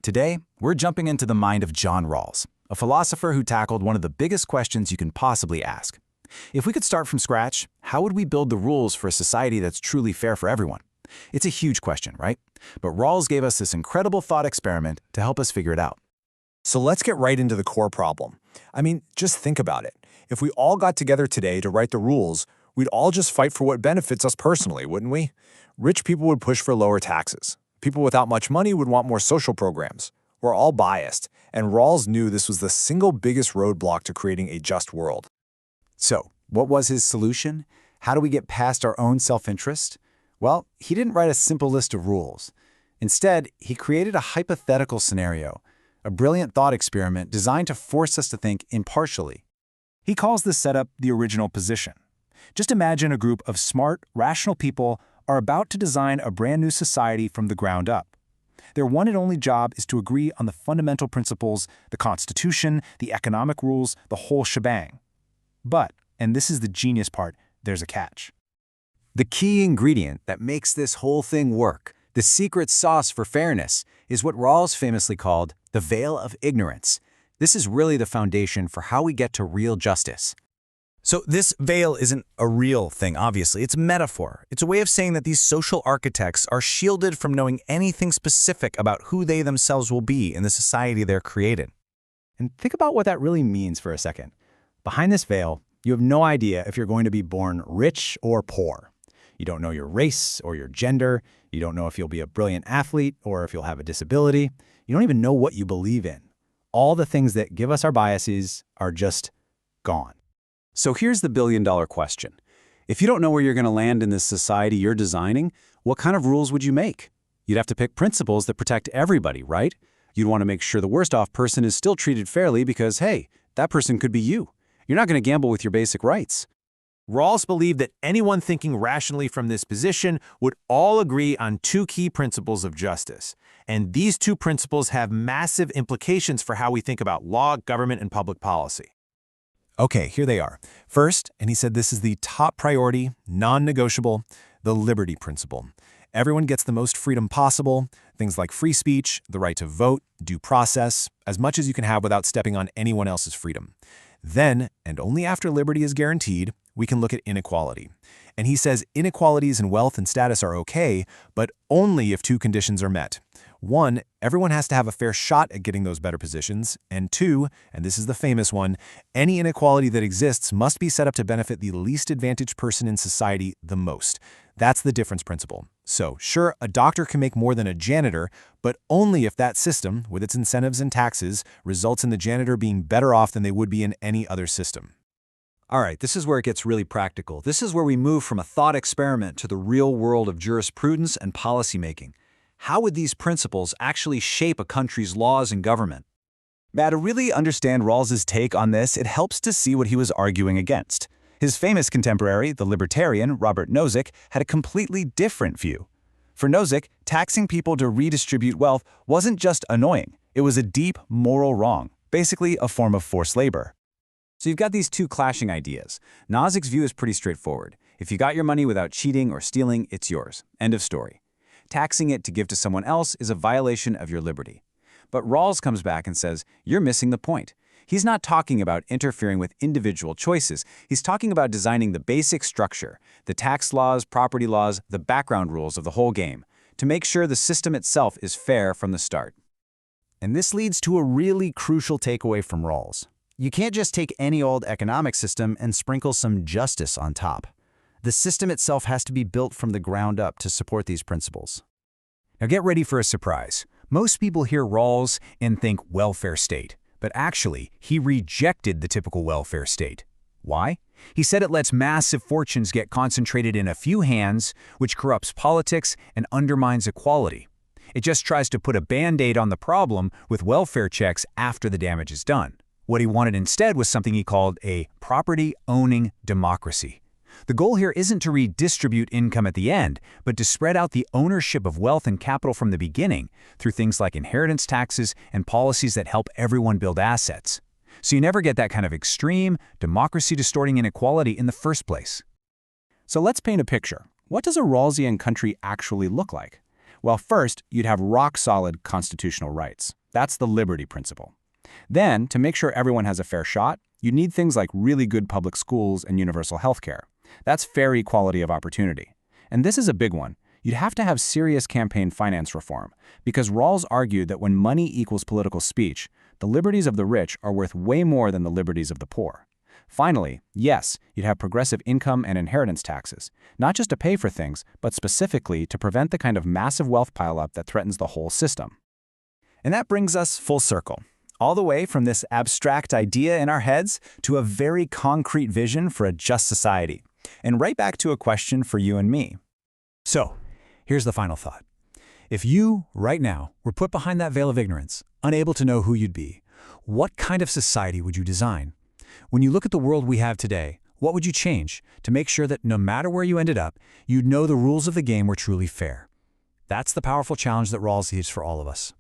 Today, we're jumping into the mind of John Rawls, a philosopher who tackled one of the biggest questions you can possibly ask. If we could start from scratch, how would we build the rules for a society that's truly fair for everyone? It's a huge question, right? But Rawls gave us this incredible thought experiment to help us figure it out. So let's get right into the core problem. Just think about it. If we all got together today to write the rules, we'd all just fight for what benefits us personally, wouldn't we? Rich people would push for lower taxes. People without much money would want more social programs. We're all biased, and Rawls knew this was the single biggest roadblock to creating a just world. So, what was his solution? How do we get past our own self-interest? Well, he didn't write a simple list of rules. Instead, he created a hypothetical scenario, a brilliant thought experiment designed to force us to think impartially. He calls this setup the original position. Just imagine a group of smart, rational people are about to design a brand new society from the ground up. Their one and only job is to agree on the fundamental principles, the Constitution, the economic rules, the whole shebang. But, and this is the genius part, there's a catch. The key ingredient that makes this whole thing work, the secret sauce for fairness, is what Rawls famously called the veil of ignorance. This is really the foundation for how we get to real justice. So this veil isn't a real thing, obviously. It's a metaphor. It's a way of saying that these social architects are shielded from knowing anything specific about who they themselves will be in the society they're created. And think about what that really means for a second. Behind this veil, you have no idea if you're going to be born rich or poor. You don't know your race or your gender. You don't know if you'll be a brilliant athlete or if you'll have a disability. You don't even know what you believe in. All the things that give us our biases are just gone. So here's the billion-dollar question. If you don't know where you're going to land in this society you're designing, what kind of rules would you make? You'd have to pick principles that protect everybody, right? You'd want to make sure the worst-off person is still treated fairly because, hey, that person could be you. You're not going to gamble with your basic rights. Rawls believed that anyone thinking rationally from this position would all agree on two key principles of justice. And these two principles have massive implications for how we think about law, government, and public policy. Okay, here they are. First, and he said this is the top priority, non-negotiable, the liberty principle. Everyone gets the most freedom possible, things like free speech, the right to vote, due process, as much as you can have without stepping on anyone else's freedom. Then, and only after liberty is guaranteed, we can look at inequality. And he says inequalities in wealth and status are okay, but only if two conditions are met. One, everyone has to have a fair shot at getting those better positions. And two, and this is the famous one, any inequality that exists must be set up to benefit the least advantaged person in society the most. That's the difference principle. So, sure, a doctor can make more than a janitor, but only if that system, with its incentives and taxes, results in the janitor being better off than they would be in any other system. All right, this is where it gets really practical. This is where we move from a thought experiment to the real world of jurisprudence and policymaking. How would these principles actually shape a country's laws and government? Now, to really understand Rawls's take on this, it helps to see what he was arguing against. His famous contemporary, the libertarian Robert Nozick, had a completely different view. For Nozick, taxing people to redistribute wealth wasn't just annoying. It was a deep moral wrong, basically a form of forced labor. So you've got these two clashing ideas. Nozick's view is pretty straightforward. If you got your money without cheating or stealing, it's yours. End of story. Taxing it to give to someone else is a violation of your liberty. But Rawls comes back and says, you're missing the point. He's not talking about interfering with individual choices. He's talking about designing the basic structure, the tax laws, property laws, the background rules of the whole game, to make sure the system itself is fair from the start. And this leads to a really crucial takeaway from Rawls. You can't just take any old economic system and sprinkle some justice on top. The system itself has to be built from the ground up to support these principles. Now get ready for a surprise. Most people hear Rawls and think welfare state, but actually, he rejected the typical welfare state. Why? He said it lets massive fortunes get concentrated in a few hands, which corrupts politics and undermines equality. It just tries to put a band-aid on the problem with welfare checks after the damage is done. What he wanted instead was something he called a property-owning democracy. The goal here isn't to redistribute income at the end, but to spread out the ownership of wealth and capital from the beginning through things like inheritance taxes and policies that help everyone build assets. So you never get that kind of extreme, democracy-distorting inequality in the first place. So let's paint a picture. What does a Rawlsian country actually look like? Well, first, you'd have rock-solid constitutional rights. That's the liberty principle. Then, to make sure everyone has a fair shot, you need things like really good public schools and universal health care. That's fair equality of opportunity. And this is a big one. You'd have to have serious campaign finance reform, because Rawls argued that when money equals political speech, the liberties of the rich are worth way more than the liberties of the poor. Finally, yes, you'd have progressive income and inheritance taxes, not just to pay for things, but specifically to prevent the kind of massive wealth pileup that threatens the whole system. And that brings us full circle, all the way from this abstract idea in our heads to a very concrete vision for a just society, and right back to a question for you and me. So, here's the final thought. If you, right now, were put behind that veil of ignorance, unable to know who you'd be, what kind of society would you design? When you look at the world we have today, what would you change to make sure that no matter where you ended up, you'd know the rules of the game were truly fair? That's the powerful challenge that Rawls leaves for all of us.